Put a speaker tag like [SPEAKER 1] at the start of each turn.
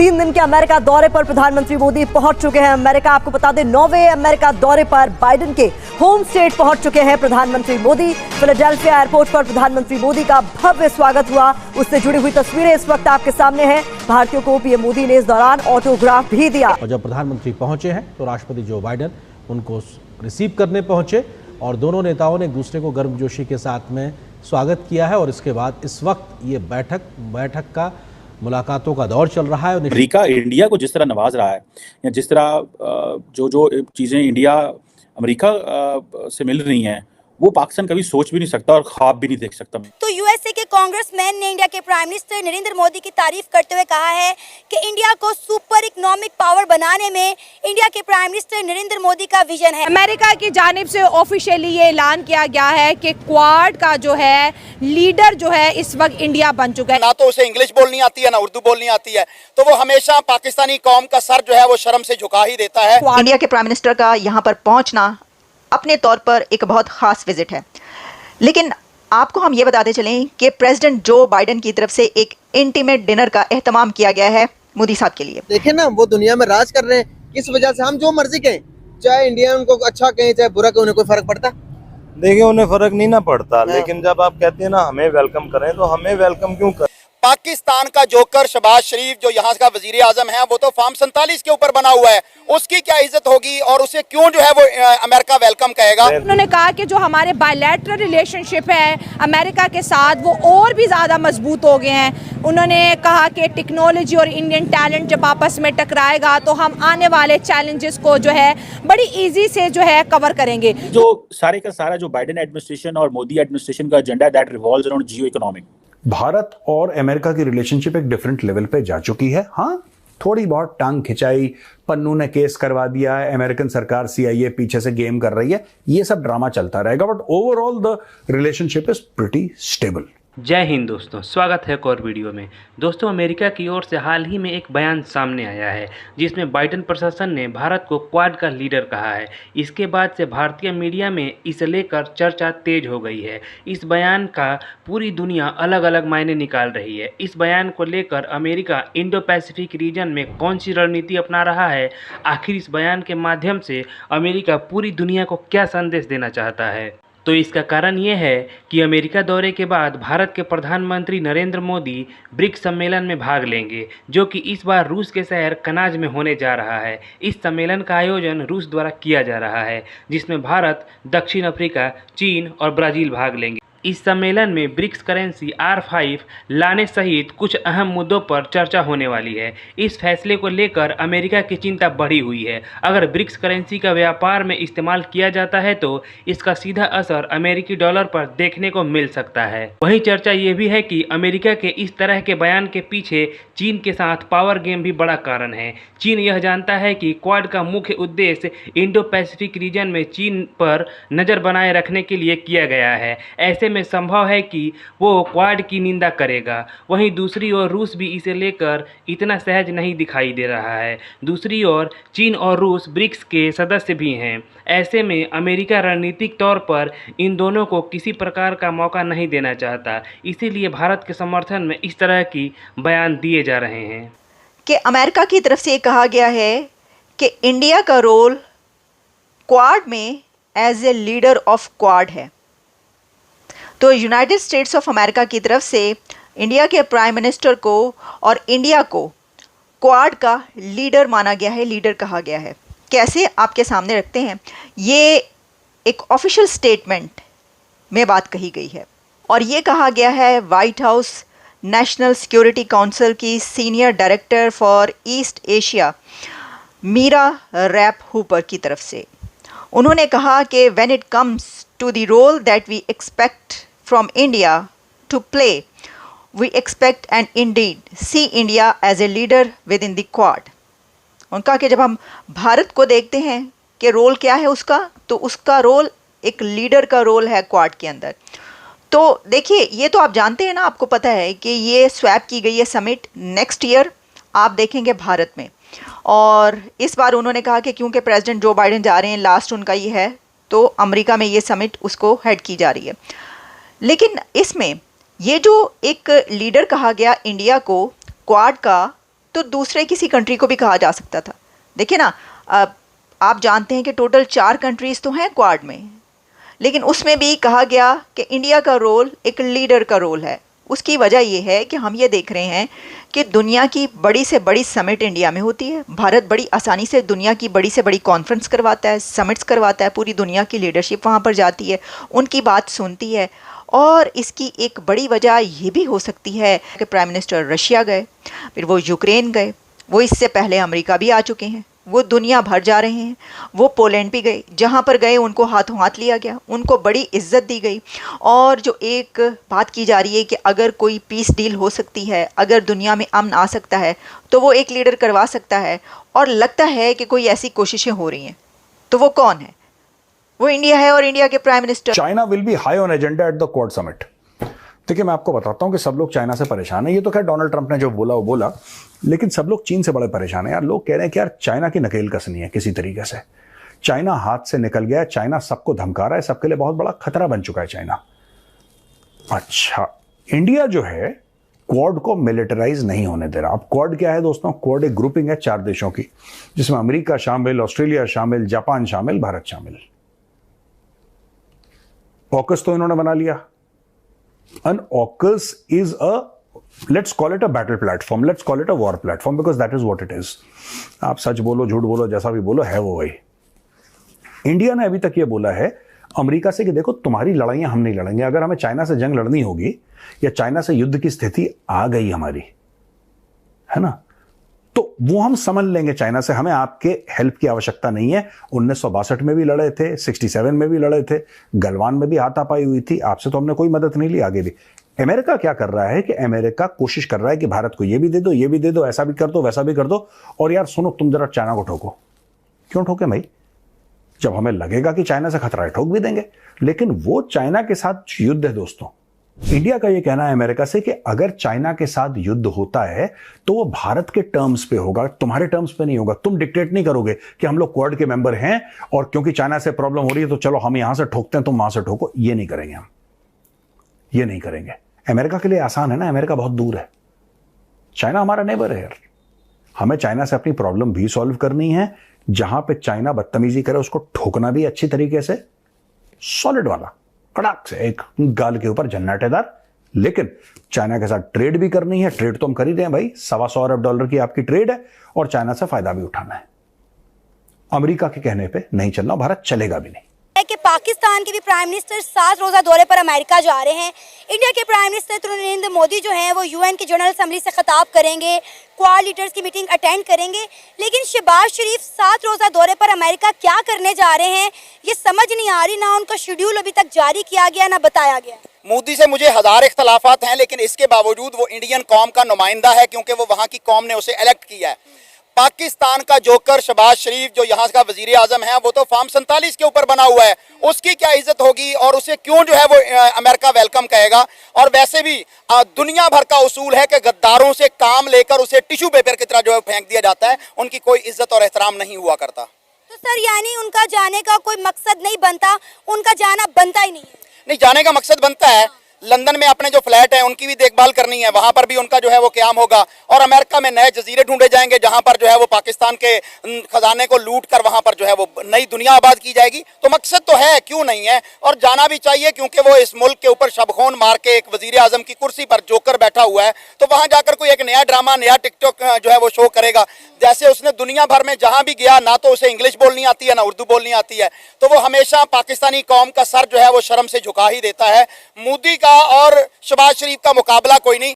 [SPEAKER 1] 3 दिन के अमेरिका दौरे पर प्रधानमंत्री मोदी पहुंच चुके हैं अमेरिका। आपको बता दें 9वें अमेरिका दौरे पर बाइडेन के होम स्टेट पहुंच चुके हैं प्रधानमंत्री मोदी। फिलाडेल्फिया एयरपोर्ट पर प्रधानमंत्री मोदी का भव्य स्वागत हुआ, उससे जुड़ी हुई तस्वीरें इस वक्त आपके सामने हैं। भारतीयों को पीएम मोदी ने इस दौरान ऑटोग्राफ भी दिया।
[SPEAKER 2] और जब प्रधानमंत्री पहुंचे हैं तो राष्ट्रपति जो बाइडेन उनको रिसीव करने पहुंचे और दोनों नेताओं ने एक दूसरे को गर्मजोशी के साथ में स्वागत किया है। और इसके बाद इस वक्त ये बैठक का मुलाकातों का दौर चल रहा है।
[SPEAKER 3] अमेरिका इंडिया को जिस तरह नवाज रहा है या जिस तरह जो चीज़ें इंडिया अमेरिका से मिल रही हैं वो पाकिस्तान कभी सोच भी नहीं सकता और ख्वाब भी नहीं देख सकता।
[SPEAKER 4] तो यूएसए के कांग्रेसमैन ने इंडिया के प्राइम मिनिस्टर नरेंद्र मोदी की तारीफ करते हुए कहा है कि इंडिया को सुपर इकोनॉमिक पावर बनाने में इंडिया के प्राइम मिनिस्टर नरेंद्र मोदी का विजन है।
[SPEAKER 5] अमेरिका की जानिब से ऑफिशियली ये ऐलान किया गया है कि क्वाड का जो है लीडर जो है इस वक्त इंडिया बन चुका है।
[SPEAKER 6] ना तो उसे इंग्लिश बोलनी आती है ना उर्दू बोलनी आती है, तो वो हमेशा पाकिस्तानी कौम का सर जो है वो शर्म से झुका ही देता है।
[SPEAKER 7] इंडिया के प्राइम मिनिस्टर का यहाँ पर पहुंचना अपने तौर पर एक बहुत खास विजिट है, लेकिन आपको हम ये बताते चलें कि प्रेसिडेंट जो बाइडेन की तरफ से एक इंटीमेट डिनर का एहतमाम किया गया है मोदी साहब के लिए।
[SPEAKER 8] देखें ना, वो दुनिया में राज कर रहे हैं, किस वजह से हम जो मर्जी कहें, चाहे इंडिया उनको अच्छा कहें चाहे बुरा कहें, उन्हें कोई फर्क पड़ता?
[SPEAKER 9] देखिए उन्हें फर्क नहीं ना पड़ता, लेकिन जब आप कहते हैं ना हमें वेलकम करें तो हमें वेलकम क्यों करें?
[SPEAKER 6] पाकिस्तान का जोकर शहबाज शरीफ जो यहाँ का वजीर आजम है वो तो फॉर्म 47 के ऊपर बना हुआ है, उसकी क्या इज्जत होगी और उसे क्यों जो है वो अमेरिका वेलकम कहेगा?
[SPEAKER 5] उन्होंने कहा कि जो हमारे बायलैटरल रिलेशनशिप है अमेरिका के साथ वो और भी ज़्यादा मजबूत हो गए हैं। उन्होंने कहा कि टेक्नोलॉजी और इंडियन टैलेंट जब आपस में टकराएगा तो हम आने वाले चैलेंजेस को जो है बड़ी ईजी से जो है कवर करेंगे।
[SPEAKER 3] जो सारे का सारा जो बाइडेन एडमिनिस्ट्रेशन और मोदी एडमिनिस्ट्रेशन का agenda that revolves around Jio economic.
[SPEAKER 10] Bharat और अमेरिका की रिलेशनशिप एक डिफरेंट लेवल पे जा चुकी है। हाँ, थोड़ी बहुत टांग खिंचाई, पन्नू ने केस करवा दिया है, अमेरिकन सरकार CIA पीछे से गेम कर रही है, ये सब ड्रामा चलता रहेगा, but overall the relationship is pretty stable.
[SPEAKER 11] जय हिंद दोस्तों, स्वागत है एक और वीडियो में। दोस्तों, अमेरिका की ओर से हाल ही में एक बयान सामने आया है जिसमें बाइडेन प्रशासन ने भारत को क्वाड का लीडर कहा है। इसके बाद से भारतीय मीडिया में इसे लेकर चर्चा तेज हो गई है। इस बयान का पूरी दुनिया अलग अलग मायने निकाल रही है। इस बयान को लेकर अमेरिका इंडो पैसिफिक रीजन में कौन सी रणनीति अपना रहा है, आखिर इस बयान के माध्यम से अमेरिका पूरी दुनिया को क्या संदेश देना चाहता है, तो इसका कारण ये है कि अमेरिका दौरे के बाद भारत के प्रधानमंत्री नरेंद्र मोदी ब्रिक्स सम्मेलन में भाग लेंगे, जो कि इस बार रूस के शहर कनाज में होने जा रहा है। इस सम्मेलन का आयोजन रूस द्वारा किया जा रहा है, जिसमें भारत, दक्षिण अफ्रीका, चीन और ब्राज़ील भाग लेंगे। इस सम्मेलन में ब्रिक्स करेंसी R5 लाने सहित कुछ अहम मुद्दों पर चर्चा होने वाली है। इस फैसले को लेकर अमेरिका की चिंता बढ़ी हुई है। अगर ब्रिक्स करेंसी का व्यापार में इस्तेमाल किया जाता है तो इसका सीधा असर अमेरिकी डॉलर पर देखने को मिल सकता है। वहीं चर्चा ये भी है कि अमेरिका के इस तरह के बयान के पीछे चीन के साथ पावर गेम भी बड़ा कारण है। चीन यह जानता है कि क्वाड का मुख्य उद्देश्य इंडो पैसिफिक रीजन में चीन पर नज़र बनाए रखने के लिए किया गया है। ऐसे में संभव है कि वो क्वाड की निंदा करेगा। वहीं दूसरी ओर रूस भी इसे लेकर इतना सहज नहीं दिखाई दे रहा है। दूसरी ओर चीन और रूस ब्रिक्स के सदस्य भी हैं। ऐसे में अमेरिका रणनीतिक तौर पर इन दोनों को किसी प्रकार का मौका नहीं देना चाहता, इसीलिए भारत के समर्थन में इस तरह की बयान दिए जा रहे हैं
[SPEAKER 7] कि अमेरिका की तरफ से कहा गया है कि इंडिया का रोल क्वाड में as a leader of Quad है। तो यूनाइटेड स्टेट्स ऑफ अमेरिका की तरफ से इंडिया के प्राइम मिनिस्टर को और इंडिया को क्वाड का लीडर माना गया है, लीडर कहा गया है। कैसे, आपके सामने रखते हैं। ये एक ऑफिशियल स्टेटमेंट में बात कही गई है और ये कहा गया है White House National Security Council की senior director for East Asia Mira Rapp Hooper की तरफ से। उन्होंने कहा कि when it comes to the role that we expect from India to play, we expect and indeed see India as a leader within the Quad। उनका कि जब हम भारत को देखते हैं कि रोल क्या है उसका, तो उसका रोल एक लीडर का रोल है क्वाड के अंदर। तो देखिए, ये तो आप जानते हैं ना, आपको पता है कि ये स्वैप की गई है समिट नेक्स्ट ईयर आप देखेंगे भारत में। और इस बार उन्होंने कहा कि क्योंकि प्रेसिडेंट जो बाइडेन जा रहे हैं, लास्ट उनका ये है, तो अमेरिका में ये समिट उसको हेड की जा रही है। लेकिन इसमें ये जो एक लीडर कहा गया इंडिया को क्वाड का, तो दूसरे किसी कंट्री को भी कहा जा सकता था। देखिए ना, आप जानते हैं कि टोटल 4 कंट्रीज़ तो हैं क्वाड में, लेकिन उसमें भी कहा गया कि इंडिया का रोल एक लीडर का रोल है। उसकी वजह यह है कि हम ये देख रहे हैं कि दुनिया की बड़ी से बड़ी समिट इंडिया में होती है। भारत बड़ी आसानी से दुनिया की बड़ी से बड़ी कॉन्फ्रेंस करवाता है, समिट्स करवाता है, पूरी दुनिया की लीडरशिप वहाँ पर जाती है, उनकी बात सुनती है। और इसकी एक बड़ी वजह ये भी हो सकती है कि प्राइम मिनिस्टर रशिया गए, फिर वो यूक्रेन गए, वो इससे पहले अमेरिका भी आ चुके हैं, वो दुनिया भर जा रहे हैं, वो पोलैंड भी गए, जहाँ पर गए उनको हाथों हाथ लिया गया, उनको बड़ी इज्जत दी गई। और जो एक बात की जा रही है कि अगर कोई पीस डील हो सकती है, अगर दुनिया में अमन आ सकता है, तो वो एक लीडर करवा सकता है। और लगता है कि कोई ऐसी कोशिशें हो रही हैं। तो वो कौन है? वो इंडिया है और इंडिया के prime minister.
[SPEAKER 10] China will be high on agenda at the quad summit. देखिए, मैं आपको बताता हूं कि सब लोग चाइना से परेशान है। ये तो खैर डोनाल्ड ट्रंप ने जो बोला वो बोला, लेकिन सब लोग चीन से बड़े परेशान है यार। लोग कह रहे हैं कि यार चाइना की नकेल कसनी है किसी तरीके से। चाइना हाथ से निकल गया, चाइना सबको धमका रहा है, सबके लिए बहुत बड़ा खतरा बन चुका है चाइना। अच्छा, इंडिया जो है क्वाड को मिलिटराइज नहीं होने दे रहा। अब क्वाड क्या है दोस्तों? क्वाड एक ग्रुपिंग है 4 देशों की, जिसमें अमेरिका शामिल, ऑस्ट्रेलिया शामिल, जापान शामिल, भारत शामिल। ऑकस तो इन्होंने बना लिया। An AUKUS is let's call it a battle platform, let's call it a war platform, because that is what it is. आप सच बोलो, झूठ बोलो, जैसा भी बोलो, है वो वही। इंडिया ने अभी तक ये बोला है अमेरिका से कि देखो, तुम्हारी लड़ाइयां हम नहीं लड़ेंगे। अगर हमें चाइना से जंग लड़नी होगी या चाइना से युद्ध की स्थिति आ गई हमारी, है ना, तो वो हम समझ लेंगे चाइना से, हमें आपके हेल्प की आवश्यकता नहीं है। 1962 में भी लड़े थे, 67 में भी लड़े थे, गलवान में भी हाथापाई हुई थी, आपसे तो हमने कोई मदद नहीं ली। आगे भी अमेरिका क्या कर रहा है कि अमेरिका कोशिश कर रहा है कि भारत को ये भी दे दो, ये भी दे दो, ऐसा भी कर दो, वैसा भी कर दो। और यार सुनो, तुम जरा चाइना को ठोको। क्यों ठोके भाई? जब हमें लगेगा कि चाइना से खतरा है, ठोक भी देंगे। लेकिन वो चाइना के साथ युद्ध है दोस्तों। इंडिया का ये कहना है अमेरिका से कि अगर चाइना के साथ युद्ध होता है तो वो भारत के टर्म्स पे होगा, तुम्हारे टर्म्स पे नहीं होगा। तुम डिक्टेट नहीं करोगे कि हम लोग क्वाड के मेंबर हैं और क्योंकि चाइना से प्रॉब्लम हो रही है तो चलो हम यहां से ठोकते हैं, तुम वहां से ठोको। ये नहीं करेंगे हम, ये नहीं करेंगे। अमेरिका के लिए आसान है ना, अमेरिका बहुत दूर है, चाइना हमारा नेबर है यार। हमें चाइना से अपनी प्रॉब्लम भी सॉल्व करनी है। जहां पे चाइना बदतमीजी करे उसको ठोकना भी अच्छी तरीके से, सॉलिड वाला, कड़ाक से, एक गाल के ऊपर जन्नाटेदार। लेकिन चाइना के साथ ट्रेड भी करनी है। ट्रेड तो हम कर ही रहे हैं भाई, $125 अरब की आपकी ट्रेड है और चाइना से फायदा भी उठाना है। अमेरिका के कहने पे नहीं चलना, भारत चलेगा भी नहीं।
[SPEAKER 4] कि पाकिस्तान के भी प्राइम मिनिस्टर 7 रोजा दौरे पर अमेरिका जा रहे हैं। इंडिया के प्राइम मिनिस्टर नरेंद्र मोदी जो हैं वो यूएन की जनरल असेंबली से खिताब करेंगे, क्वाड लीडर्स की मीटिंग अटेंड करेंगे। लेकिन शहबाज शरीफ 7 रोजा दौरे पर अमेरिका क्या करने जा रहे हैं ये समझ नहीं आ रही। ना उनका शेड्यूल अभी तक जारी किया गया, ना बताया गया।
[SPEAKER 6] मोदी से मुझे 1000 इख्तलाफात हैं, लेकिन इसके बावजूद वो इंडियन कौम का नुमाइंदा है, क्योंकि वो वहाँ की कौम ने उसे इलेक्ट किया है। पाकिस्तान का जोकर शहबाज शरीफ जो यहाँ का वजीर आजम है, वो तो फॉर्म 47 के ऊपर बना हुआ है। उसकी क्या इज्जत होगी और उसे क्यों जो है वो अमेरिका वेलकम कहेगा। और वैसे भी दुनिया भर का उसूल है कि गद्दारों से काम लेकर उसे टिश्यू पेपर की तरह जो है फेंक दिया जाता है, उनकी कोई इज्जत और एहतराम नहीं हुआ करता।
[SPEAKER 4] तो सर यानी उनका जाने का कोई मकसद नहीं बनता, उनका जाना बनता ही नहीं है?
[SPEAKER 6] नहीं, जाने का मकसद बनता है। लंदन में अपने जो फ्लैट है उनकी भी देखभाल करनी है, वहां पर भी उनका जो है वो क़याम होगा। और अमेरिका में नए जजीरे ढूंढे जाएंगे जहां पर जो है वो पाकिस्तान के खजाने को लूट कर वहां पर जो है वो नई दुनिया आबाद की जाएगी। तो मकसद तो है, क्यों नहीं है, और जाना भी चाहिए, क्योंकि वो इस मुल्क के ऊपर शबखोन मार के एक वजीर आजम की कुर्सी पर जोकर बैठा हुआ है। तो वहां जाकर कोई एक नया ड्रामा, नया टिकटॉक जो है वो शो करेगा। जैसे उसने दुनिया भर में जहां भी गया, ना तो उसे इंग्लिश बोलनी आती है, ना उर्दू बोलनी आती है, तो वो हमेशा पाकिस्तानी कौम का सर जो है वो शर्म से झुका ही देता है। मोदी का और शहबाज शरीफ का मुकाबला कोई नहीं।